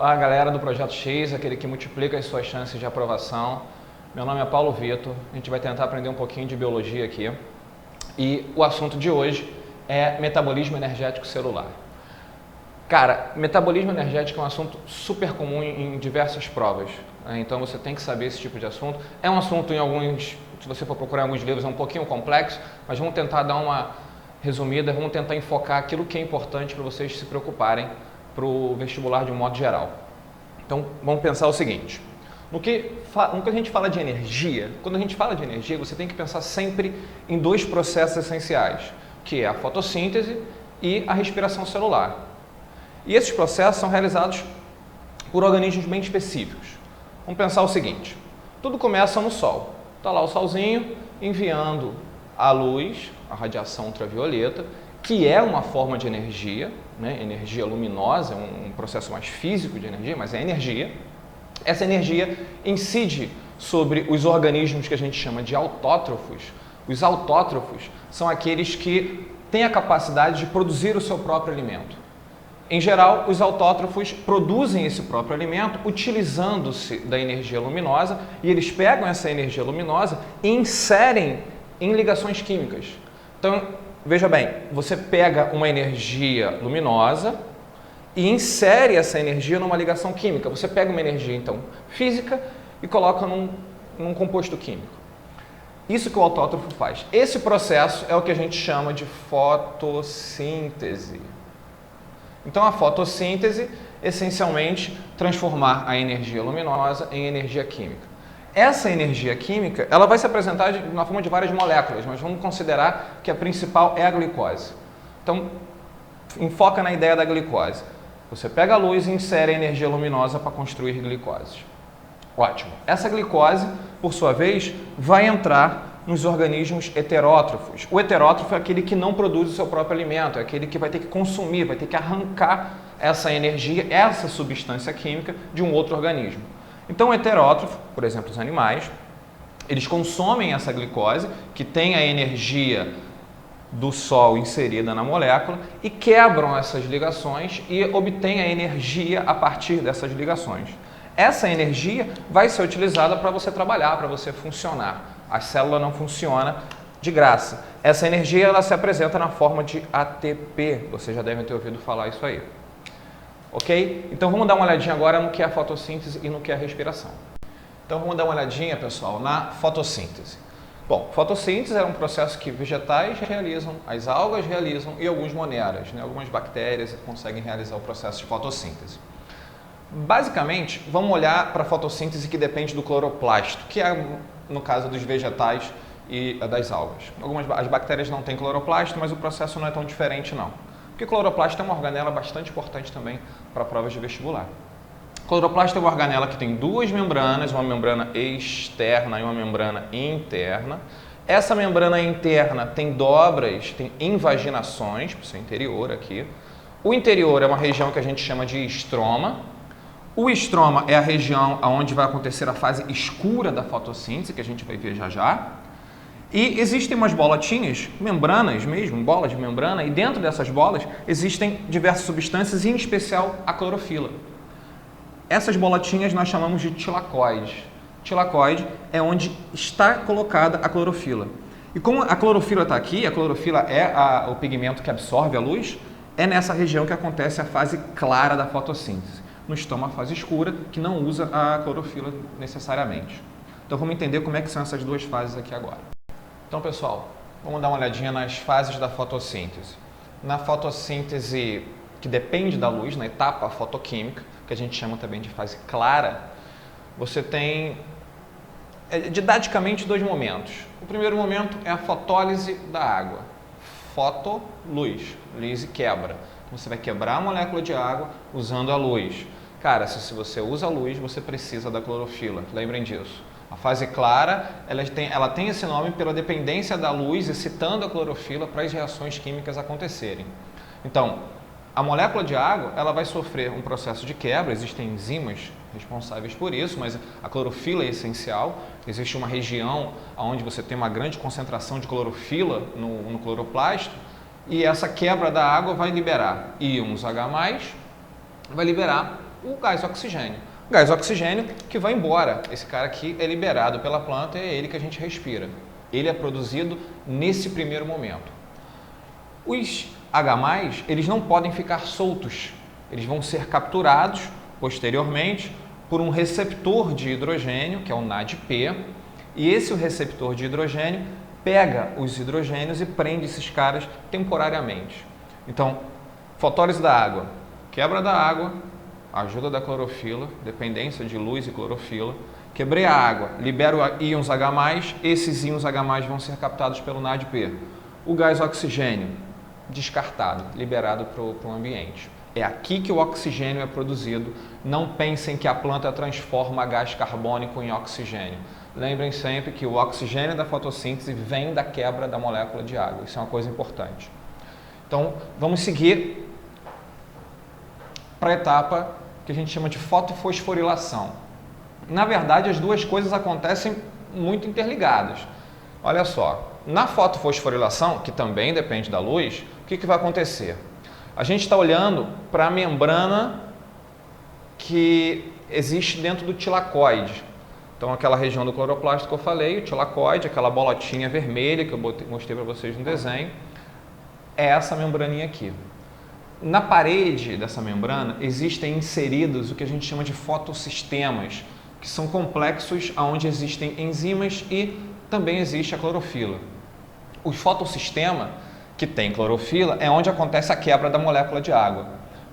Olá, galera do Projeto X, aquele que multiplica as suas chances de aprovação. Meu nome é Paulo Vitor, a gente vai tentar aprender um pouquinho de biologia aqui. E o assunto de hoje é metabolismo energético celular. Cara, metabolismo energético é um assunto super comum em diversas provas, né? Então você tem que saber esse tipo de assunto. É um assunto em alguns, se você for procurar em alguns livros, é um pouquinho complexo, mas vamos tentar dar uma resumida, vamos tentar enfocar aquilo que é importante para vocês se preocuparem para o vestibular de um modo geral. Então, vamos pensar o seguinte, no que a gente fala de energia, quando a gente fala de energia, você tem que pensar sempre em dois processos essenciais, que é a fotossíntese e a respiração celular. E esses processos são realizados por organismos bem específicos. Vamos pensar o seguinte, tudo começa no Sol. Está lá o Solzinho enviando a luz, a radiação ultravioleta, que é uma forma de energia, né? Energia luminosa, é um processo mais físico de energia, mas é energia. Essa energia incide sobre os organismos que a gente chama de autótrofos. Os autótrofos são aqueles que têm a capacidade de produzir o seu próprio alimento. Em geral, os autótrofos produzem esse próprio alimento utilizando-se da energia luminosa e eles pegam essa energia luminosa e inserem em ligações químicas. Então, veja bem, você pega uma energia luminosa e insere essa energia numa ligação química. Você pega uma energia, então, física e coloca num composto químico. Isso que o autótrofo faz. Esse processo é o que a gente chama de fotossíntese. Então, a fotossíntese, essencialmente, transformar a energia luminosa em energia química. Essa energia química, ela vai se apresentar na forma de várias moléculas, mas vamos considerar que a principal é a glicose. Então, enfoca na ideia da glicose. Você pega a luz e insere a energia luminosa para construir glicoses. Ótimo. Essa glicose, por sua vez, vai entrar nos organismos heterótrofos. O heterótrofo é aquele que não produz o seu próprio alimento, é aquele que vai ter que consumir, vai ter que arrancar essa energia, essa substância química de um outro organismo. Então, o heterótrofo, por exemplo, os animais, eles consomem essa glicose, que tem a energia do Sol inserida na molécula, e quebram essas ligações e obtêm a energia a partir dessas ligações. Essa energia vai ser utilizada para você trabalhar, para você funcionar. A célula não funciona de graça. Essa energia ela se apresenta na forma de ATP, vocês já devem ter ouvido falar isso aí. Ok? Então vamos dar uma olhadinha agora no que é a fotossíntese e no que é a respiração. Então vamos dar uma olhadinha, pessoal, na fotossíntese. Bom, fotossíntese é um processo que vegetais realizam, as algas realizam e alguns moneras, né? Algumas bactérias conseguem realizar o processo de fotossíntese. Basicamente, vamos olhar para a fotossíntese que depende do cloroplasto, que é no caso dos vegetais e das algas. As bactérias não têm cloroplasto, mas o processo não é tão diferente não. Porque o cloroplasto é uma organela bastante importante também para provas de vestibular. O cloroplasto é uma organela que tem duas membranas, uma membrana externa e uma membrana interna. Essa membrana interna tem dobras, tem invaginações para o seu interior aqui. O interior é uma região que a gente chama de estroma. O estroma é a região onde vai acontecer a fase escura da fotossíntese, que a gente vai ver já já. E existem umas bolotinhas, membranas mesmo, bolas de membrana, e dentro dessas bolas existem diversas substâncias, em especial a clorofila. Essas bolotinhas nós chamamos de tilacoides. Tilacoide é onde está colocada a clorofila. E como a clorofila está aqui, a clorofila é o pigmento que absorve a luz, é nessa região que acontece a fase clara da fotossíntese. No estômago, a fase escura, que não usa a clorofila necessariamente. Então vamos entender como é que são essas duas fases aqui agora. Então, pessoal, vamos dar uma olhadinha nas fases da fotossíntese. Na fotossíntese que depende da luz, na etapa fotoquímica, que a gente chama também de fase clara, você tem didaticamente dois momentos. O primeiro momento é a fotólise da água. Foto, luz, lise quebra. Você vai quebrar a molécula de água usando a luz. Cara, se você usa a luz, você precisa da clorofila, lembrem disso. A fase clara, ela tem esse nome pela dependência da luz excitando a clorofila para as reações químicas acontecerem. Então, a molécula de água ela vai sofrer um processo de quebra, existem enzimas responsáveis por isso, mas a clorofila é essencial. Existe uma região onde você tem uma grande concentração de clorofila no cloroplasto, e essa quebra da água vai liberar íons H+, vai liberar O gás oxigênio. O gás oxigênio que vai embora. Esse cara aqui é liberado pela planta e é ele que a gente respira. Ele é produzido nesse primeiro momento. Os H+, eles não podem ficar soltos. Eles vão ser capturados posteriormente por um receptor de hidrogênio, que é o NADP, e esse receptor de hidrogênio pega os hidrogênios e prende esses caras temporariamente. Então, fotólise da água, quebra da água, ajuda da clorofila, dependência de luz e clorofila. Quebrei a água, libero íons H+, esses íons H+, vão ser captados pelo NADP. O gás oxigênio, descartado, liberado para o ambiente. É aqui que o oxigênio é produzido. Não pensem que a planta transforma gás carbônico em oxigênio. Lembrem sempre que o oxigênio da fotossíntese vem da quebra da molécula de água. Isso é uma coisa importante. Então, vamos seguir para a etapa que a gente chama de fotofosforilação. Na verdade, as duas coisas acontecem muito interligadas. Olha só, na fotofosforilação, que também depende da luz, o que vai acontecer? A gente está olhando para a membrana que existe dentro do tilacoide. Então, aquela região do cloroplasto que eu falei, o tilacoide, aquela bolotinha vermelha que eu mostrei para vocês no desenho, é essa membraninha aqui. Na parede dessa membrana existem inseridos o que a gente chama de fotossistemas, que são complexos onde existem enzimas e também existe a clorofila. O fotossistema que tem clorofila é onde acontece a quebra da molécula de água.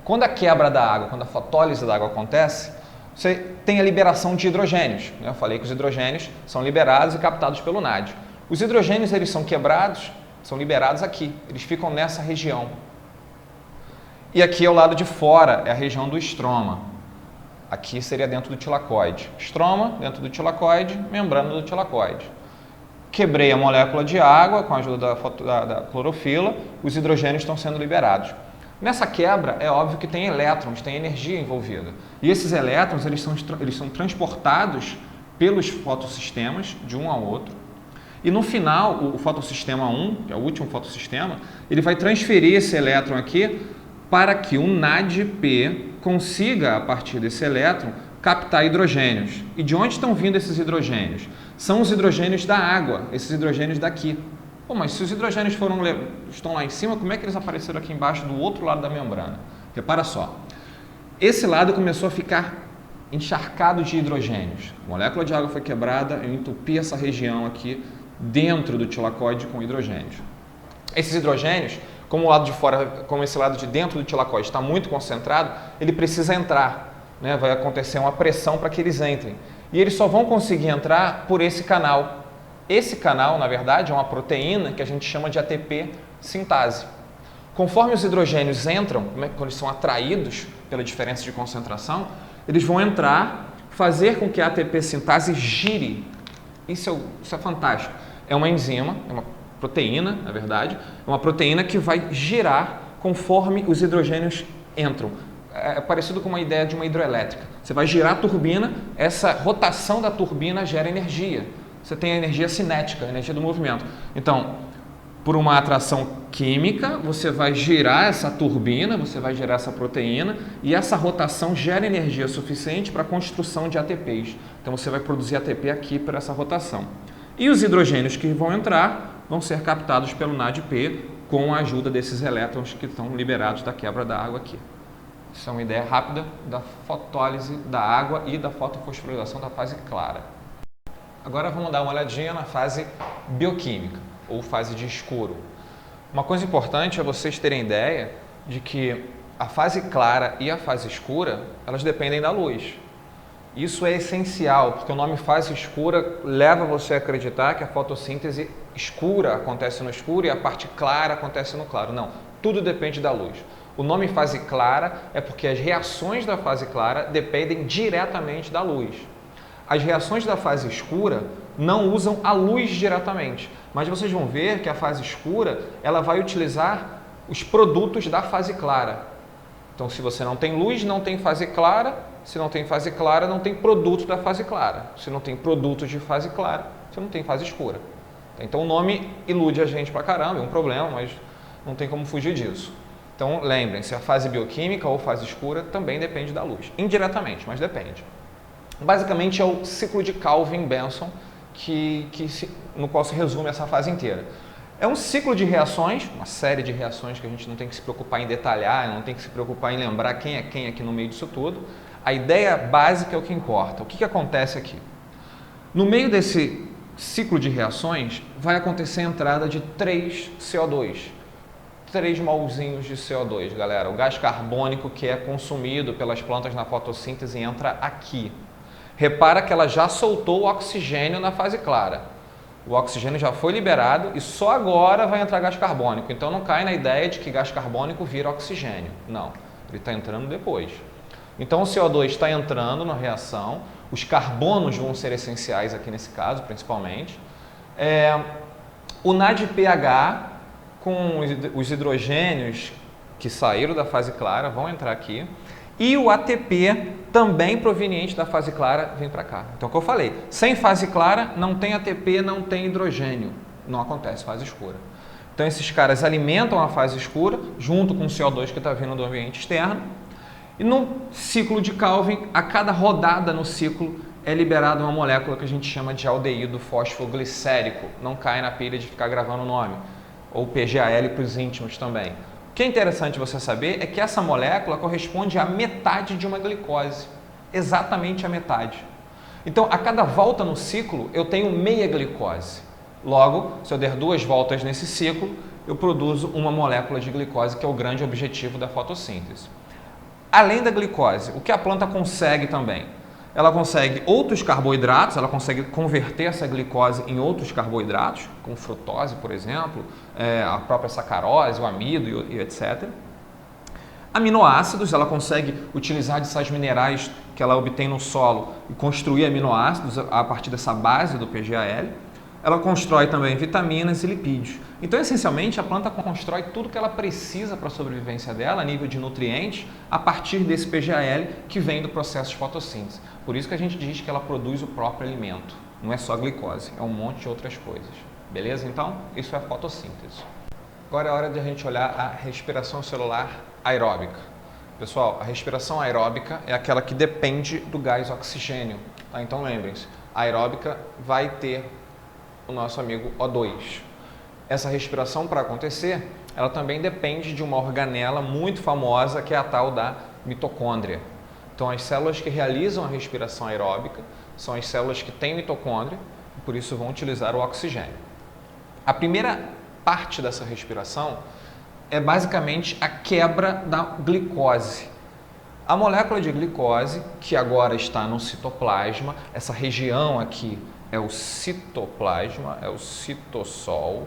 Quando a quebra da água, quando a fotólise da água acontece, você tem a liberação de hidrogênios. Eu falei que os hidrogênios são liberados e captados pelo NAD. Os hidrogênios eles são quebrados, são liberados aqui, eles ficam nessa região. E aqui ao lado de fora é a região do estroma. Aqui seria dentro do tilacoide. Estroma, dentro do tilacoide, membrana do tilacoide. Quebrei a molécula de água com a ajuda da clorofila, os hidrogênios estão sendo liberados. Nessa quebra, é óbvio que tem elétrons, tem energia envolvida. E esses elétrons eles são transportados pelos fotossistemas de um ao outro. E no final, o fotossistema 1, que é o último fotossistema, ele vai transferir esse elétron aqui para que o NADP consiga, a partir desse elétron, captar hidrogênios. E de onde estão vindo esses hidrogênios? São os hidrogênios da água, esses hidrogênios daqui. Pô, mas se os hidrogênios estão lá em cima, como é que eles apareceram aqui embaixo do outro lado da membrana? Repara só, esse lado começou a ficar encharcado de hidrogênios. A molécula de água foi quebrada, eu entupi essa região aqui dentro do tilacoide com hidrogênios. Esses hidrogênios, como o lado de fora, como esse lado de dentro do tilacoide está muito concentrado, ele precisa entrar, né? Vai acontecer uma pressão para que eles entrem. E eles só vão conseguir entrar por esse canal. Esse canal, na verdade, é uma proteína que a gente chama de ATP sintase. Conforme os hidrogênios entram, quando eles são atraídos pela diferença de concentração, eles vão entrar, fazer com que a ATP sintase gire. Isso é fantástico. É uma enzima, é uma proteína, na verdade, é uma proteína que vai girar conforme os hidrogênios entram. É parecido com uma ideia de uma hidroelétrica. Você vai girar a turbina, essa rotação da turbina gera energia. Você tem a energia cinética, a energia do movimento. Então, por uma atração química, você vai girar essa turbina, você vai girar essa proteína e essa rotação gera energia suficiente para a construção de ATPs. Então, você vai produzir ATP aqui por essa rotação. E os hidrogênios que vão entrar vão ser captados pelo NADP com a ajuda desses elétrons que estão liberados da quebra da água aqui. Isso é uma ideia rápida da fotólise da água e da fotofosforilação da fase clara. Agora vamos dar uma olhadinha na fase bioquímica, ou fase de escuro. Uma coisa importante é vocês terem ideia de que a fase clara e a fase escura, elas dependem da luz. Isso é essencial, porque o nome fase escura leva você a acreditar que a fotossíntese escura acontece no escuro e a parte clara acontece no claro. Não, tudo depende da luz. O nome fase clara é porque as reações da fase clara dependem diretamente da luz. As reações da fase escura não usam a luz diretamente, mas vocês vão ver que a fase escura ela vai utilizar os produtos da fase clara. Então, se você não tem luz, não tem fase clara. Se não tem fase clara, não tem produto da fase clara. Se não tem produto de fase clara, você não tem fase escura. Então, o nome ilude a gente pra caramba, é um problema, mas não tem como fugir disso. Então, lembrem-se, a fase bioquímica ou fase escura também depende da luz. Indiretamente, mas depende. Basicamente, é o ciclo de Calvin-Benson, no qual se resume essa fase inteira. É um ciclo de reações, uma série de reações que a gente não tem que se preocupar em detalhar, não tem que se preocupar em lembrar quem é quem aqui no meio disso tudo. A ideia básica é o que importa. O que acontece aqui? No meio desse ciclo de reações, vai acontecer a entrada de 3 CO2. 3 molzinhos de CO2, galera. O gás carbônico que é consumido pelas plantas na fotossíntese entra aqui. Repara que ela já soltou o oxigênio na fase clara. O oxigênio já foi liberado e só agora vai entrar gás carbônico. Então não cai na ideia de que gás carbônico vira oxigênio. Não, ele está entrando depois. Então o CO2 está entrando na reação, os carbonos vão ser essenciais aqui nesse caso, principalmente. O NADPH com os hidrogênios que saíram da fase clara vão entrar aqui. E o ATP, também proveniente da fase clara, vem para cá. Então, o que eu falei, sem fase clara, não tem ATP, não tem hidrogênio. Não acontece fase escura. Então, esses caras alimentam a fase escura, junto com o CO2 que está vindo do ambiente externo. E no ciclo de Calvin, a cada rodada no ciclo, é liberada uma molécula que a gente chama de aldeído fosfoglicérico. Não cai na pilha de ficar gravando o nome. Ou PGAL para os íntimos também. O que é interessante você saber é que essa molécula corresponde à metade de uma glicose, exatamente a metade. Então, a cada volta no ciclo, eu tenho meia glicose. Logo, se eu der 2 voltas nesse ciclo, eu produzo uma molécula de glicose, que é o grande objetivo da fotossíntese. Além da glicose, o que a planta consegue também? Ela consegue outros carboidratos, ela consegue converter essa glicose em outros carboidratos, como frutose, por exemplo, a própria sacarose, o amido e etc. Aminoácidos, ela consegue utilizar de sais minerais que ela obtém no solo e construir aminoácidos a partir dessa base do PGAL. Ela constrói também vitaminas e lipídios. Então, essencialmente, a planta constrói tudo que ela precisa para a sobrevivência dela, a nível de nutrientes, a partir desse PGAL que vem do processo de fotossíntese. Por isso que a gente diz que ela produz o próprio alimento. Não é só glicose, é um monte de outras coisas. Beleza? Então, isso é a fotossíntese. Agora é hora de a gente olhar a respiração celular aeróbica. Pessoal, a respiração aeróbica é aquela que depende do gás oxigênio. Tá? Então, lembrem-se, a aeróbica vai ter o nosso amigo O2. Essa respiração, para acontecer, ela também depende de uma organela muito famosa, que é a tal da mitocôndria. Então, as células que realizam a respiração aeróbica são as células que têm mitocôndria e, por isso, vão utilizar o oxigênio. A primeira parte dessa respiração é basicamente a quebra da glicose. A molécula de glicose, que agora está no citoplasma, essa região aqui é o citoplasma, é o citossol.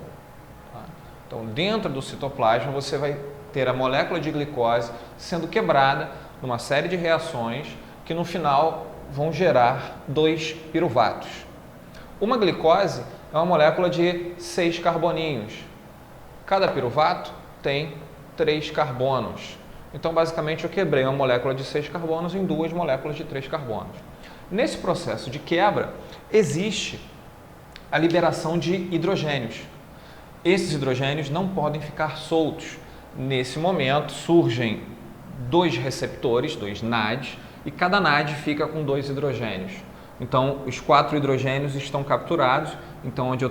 Tá? Então, dentro do citoplasma, você vai ter a molécula de glicose sendo quebrada numa série de reações que, no final, vão gerar 2 piruvatos. Uma glicose é uma molécula de 6 carboninhos. Cada piruvato tem 3 carbonos. Então, basicamente, eu quebrei uma molécula de 6 carbonos em 2 moléculas de 3 carbonos. Nesse processo de quebra, existe a liberação de hidrogênios. Esses hidrogênios não podem ficar soltos. Nesse momento, surgem 2 receptores, 2 NADs, e cada NAD fica com 2 hidrogênios. Então, os 4 hidrogênios estão capturados. Então, onde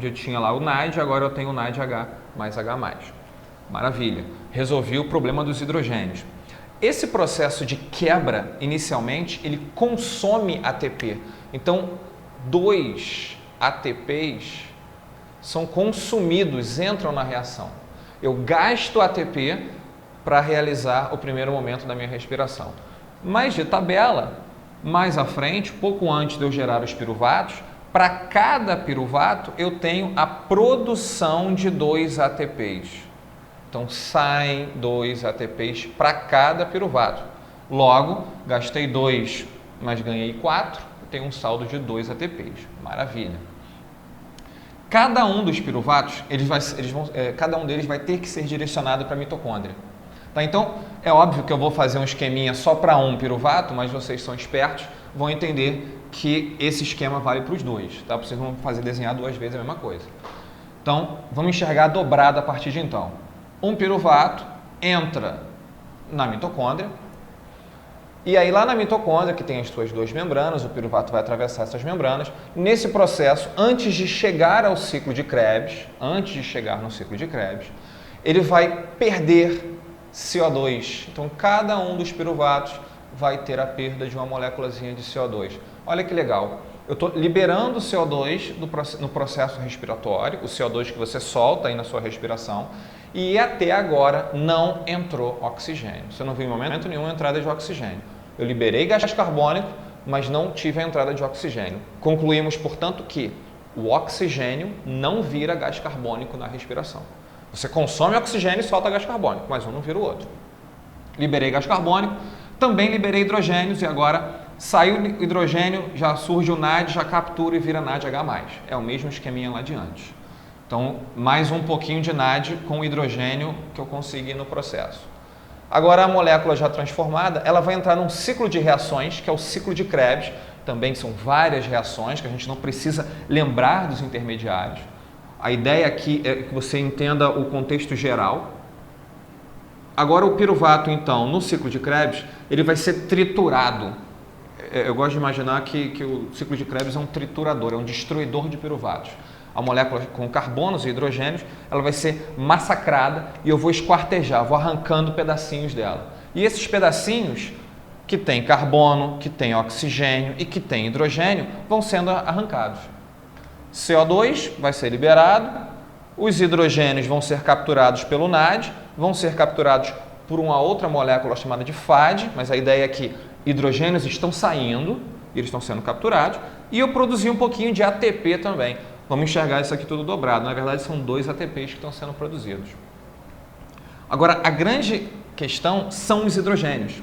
eu tinha lá o NAD, agora eu tenho o NADH mais H+. Maravilha. Resolvi o problema dos hidrogênios. Esse processo de quebra, inicialmente, ele consome ATP. Então, 2 ATPs são consumidos, entram na reação. Eu gasto ATP para realizar o primeiro momento da minha respiração. Mas, de tabela, mais à frente, pouco antes de eu gerar os piruvatos, para cada piruvato eu tenho a produção de 2 ATPs. Então, saem 2 ATPs para cada piruvato. Logo, gastei 2, mas ganhei 4, tenho um saldo de 2 ATPs. Maravilha. Cada um dos piruvatos, cada um deles vai ter que ser direcionado para a mitocôndria. Tá? Então, é óbvio que eu vou fazer um esqueminha só para um piruvato, mas vocês são espertos, vão entender que esse esquema vale para os 2. Tá? Vocês vão desenhar 2 vezes a mesma coisa. Então, vamos enxergar dobrado a partir de então. Um piruvato entra na mitocôndria, e aí lá na mitocôndria, que tem as suas duas membranas, o piruvato vai atravessar essas membranas. Nesse processo, antes de chegar ao ciclo de Krebs, ele vai perder CO2. Então, cada um dos piruvatos vai ter a perda de uma moléculazinha de CO2. Olha que legal. Eu estou liberando o CO2 no processo respiratório, o CO2 que você solta aí na sua respiração, e até agora não entrou oxigênio. Você não viu em momento nenhum a entrada de oxigênio. Eu liberei gás carbônico, mas não tive a entrada de oxigênio. Concluímos, portanto, que o oxigênio não vira gás carbônico na respiração. Você consome oxigênio e solta gás carbônico, mas um não vira o outro. Liberei gás carbônico, também liberei hidrogênios e agora saiu o hidrogênio, já surge o NAD, já captura e vira NADH+. É o mesmo esqueminha lá de antes. Então, mais um pouquinho de NAD com o hidrogênio que eu consegui no processo. Agora, a molécula já transformada, ela vai entrar num ciclo de reações, que é o ciclo de Krebs. Também são várias reações que a gente não precisa lembrar dos intermediários. A ideia aqui é que você entenda o contexto geral. Agora, o piruvato, então, no ciclo de Krebs, ele vai ser triturado. Eu gosto de imaginar que o ciclo de Krebs é um triturador, é um destruidor de piruvatos. A molécula com carbonos e hidrogênios, ela vai ser massacrada e eu vou esquartejar, vou arrancando pedacinhos dela. E esses pedacinhos que tem carbono, que tem oxigênio e que tem hidrogênio vão sendo arrancados. CO2 vai ser liberado, os hidrogênios vão ser capturados pelo NAD, vão ser capturados por uma outra molécula chamada de FAD, mas a ideia é que hidrogênios estão saindo, eles estão sendo capturados, e eu produzi um pouquinho de ATP também. Vamos enxergar isso aqui tudo dobrado. Na verdade, são 2 ATPs que estão sendo produzidos. Agora, a grande questão são os hidrogênios.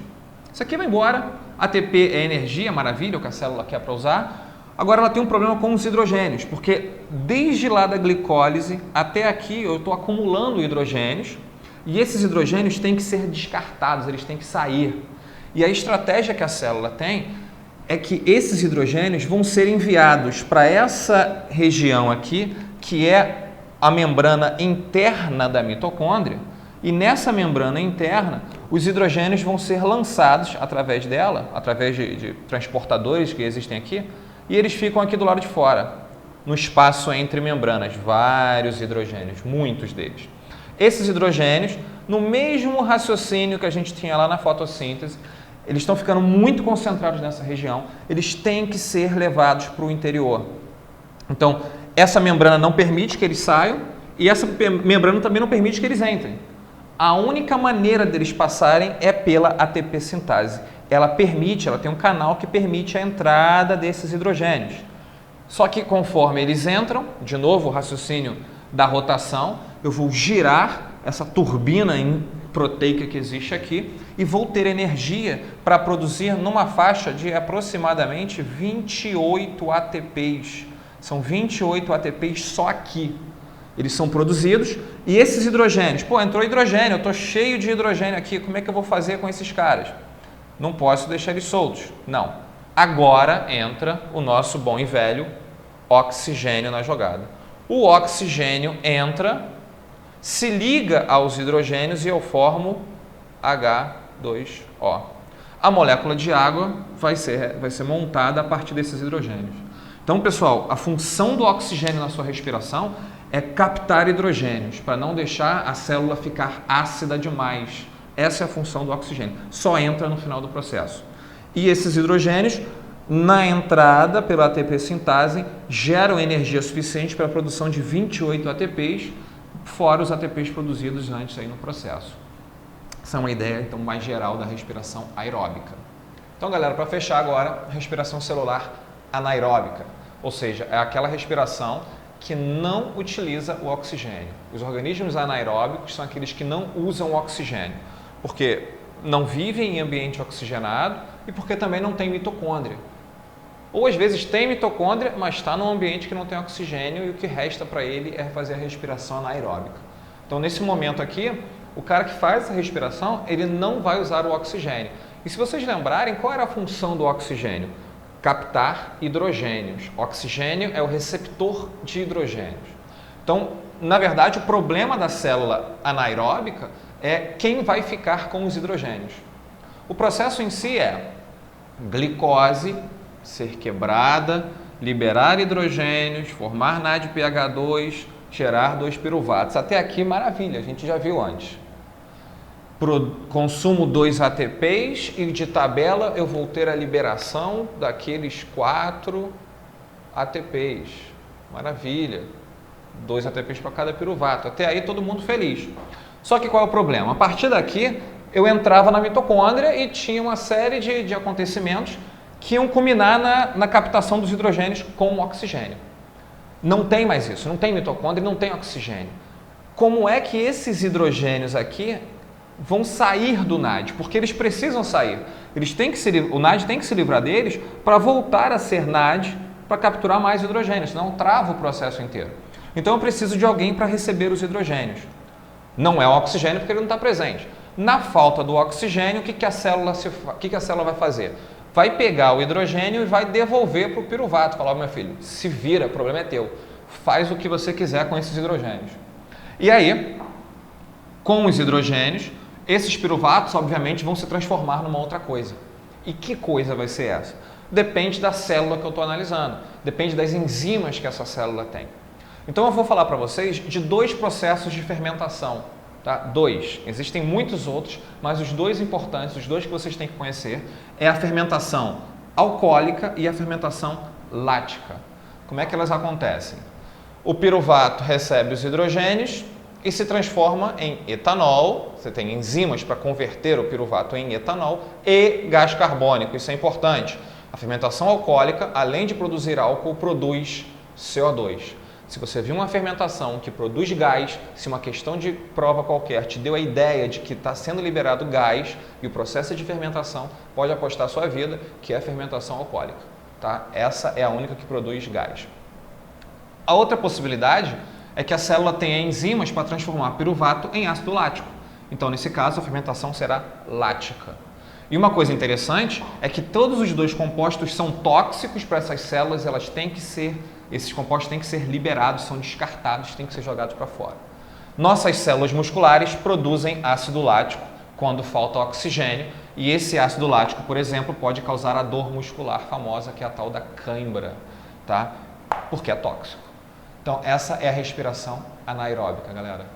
Isso aqui vai embora. ATP é energia, maravilha, o que a célula quer para usar. Agora, ela tem um problema com os hidrogênios, porque desde lá da glicólise até aqui eu estou acumulando hidrogênios e esses hidrogênios têm que ser descartados, eles têm que sair. E a estratégia que a célula tem é que esses hidrogênios vão ser enviados para essa região aqui, que é a membrana interna da mitocôndria, e nessa membrana interna, os hidrogênios vão ser lançados através dela, através de transportadores que existem aqui, e eles ficam aqui do lado de fora, no espaço entre membranas, vários hidrogênios, muitos deles. Esses hidrogênios, no mesmo raciocínio que a gente tinha lá na fotossíntese, eles estão ficando muito concentrados nessa região, eles têm que ser levados para o interior. Então, essa membrana não permite que eles saiam e essa membrana também não permite que eles entrem. A única maneira deles passarem é pela ATP sintase. Ela tem um canal que permite a entrada desses hidrogênios. Só que conforme eles entram, de novo o raciocínio da rotação, eu vou girar essa turbina proteica que existe aqui e vou ter energia para produzir numa faixa de aproximadamente 28 ATPs. São 28 ATPs só aqui. Eles são produzidos e esses hidrogênios, entrou hidrogênio, eu estou cheio de hidrogênio aqui, como é que eu vou fazer com esses caras? Não posso deixar eles soltos. Não. Agora entra o nosso bom e velho oxigênio na jogada. O oxigênio entra, se liga aos hidrogênios e eu formo H2O. A molécula de água vai ser montada a partir desses hidrogênios. Então, pessoal, a função do oxigênio na sua respiração é captar hidrogênios, para não deixar a célula ficar ácida demais. Essa é a função do oxigênio. Só entra no final do processo. E esses hidrogênios, na entrada pela ATP sintase, geram energia suficiente para a produção de 28 ATPs, fora os ATPs produzidos antes aí no processo. Essa é uma ideia então mais geral da respiração aeróbica. Então, galera, para fechar agora, respiração celular anaeróbica, ou seja, é aquela respiração que não utiliza o oxigênio. Os organismos anaeróbicos são aqueles que não usam o oxigênio, porque não vivem em ambiente oxigenado e porque também não tem mitocôndria. Ou às vezes tem mitocôndria, mas está num ambiente que não tem oxigênio e o que resta para ele é fazer a respiração anaeróbica. Então, nesse momento aqui, o cara que faz essa respiração, ele não vai usar o oxigênio. E se vocês lembrarem, qual era a função do oxigênio? Captar hidrogênios. Oxigênio é o receptor de hidrogênios. Então, na verdade, o problema da célula anaeróbica é quem vai ficar com os hidrogênios. O processo em si é glicose ser quebrada, liberar hidrogênios, formar NADPH2, gerar 2 piruvatos. Até aqui, maravilha, a gente já viu antes. Consumo 2 ATPs e de tabela eu vou ter a liberação daqueles 4 ATPs. Maravilha. 2 ATPs para cada piruvato. Até aí todo mundo feliz. Só que qual é o problema? A partir daqui eu entrava na mitocôndria e tinha uma série de acontecimentos que iam culminar na captação dos hidrogênios com o oxigênio. Não tem mais isso, não tem mitocôndria, não tem oxigênio. Como é que esses hidrogênios aqui vão sair do NAD? Porque eles precisam sair. O NAD tem que se livrar deles para voltar a ser NAD para capturar mais hidrogênios, senão trava o processo inteiro. Então eu preciso de alguém para receber os hidrogênios. Não é o oxigênio porque ele não está presente. Na falta do oxigênio, o que a célula vai fazer? Vai pegar o hidrogênio e vai devolver para o piruvato. Falar, meu filho, se vira, o problema é teu. Faz o que você quiser com esses hidrogênios. E aí, com os hidrogênios, esses piruvatos, obviamente, vão se transformar numa outra coisa. E que coisa vai ser essa? Depende da célula que eu estou analisando. Depende das enzimas que essa célula tem. Então, eu vou falar para vocês de 2 processos de fermentação. Tá? 2. Existem muitos outros, mas os 2 importantes, os 2 que vocês têm que conhecer, é a fermentação alcoólica e a fermentação lática. Como é que elas acontecem? O piruvato recebe os hidrogênios e se transforma em etanol. Você tem enzimas para converter o piruvato em etanol e gás carbônico. Isso é importante. A fermentação alcoólica, além de produzir álcool, produz CO2. Se você viu uma fermentação que produz gás, se uma questão de prova qualquer te deu a ideia de que está sendo liberado gás e o processo de fermentação, pode apostar sua vida que é a fermentação alcoólica. Tá? Essa é a única que produz gás. A outra possibilidade é que a célula tenha enzimas para transformar piruvato em ácido lático. Então, nesse caso, a fermentação será lática. E uma coisa interessante é que todos os 2 compostos são tóxicos para essas células, esses compostos têm que ser liberados, são descartados, têm que ser jogados para fora. Nossas células musculares produzem ácido lático quando falta oxigênio e esse ácido lático, por exemplo, pode causar a dor muscular famosa, que é a tal da cãibra, tá? Porque é tóxico. Então, essa é a respiração anaeróbica, galera.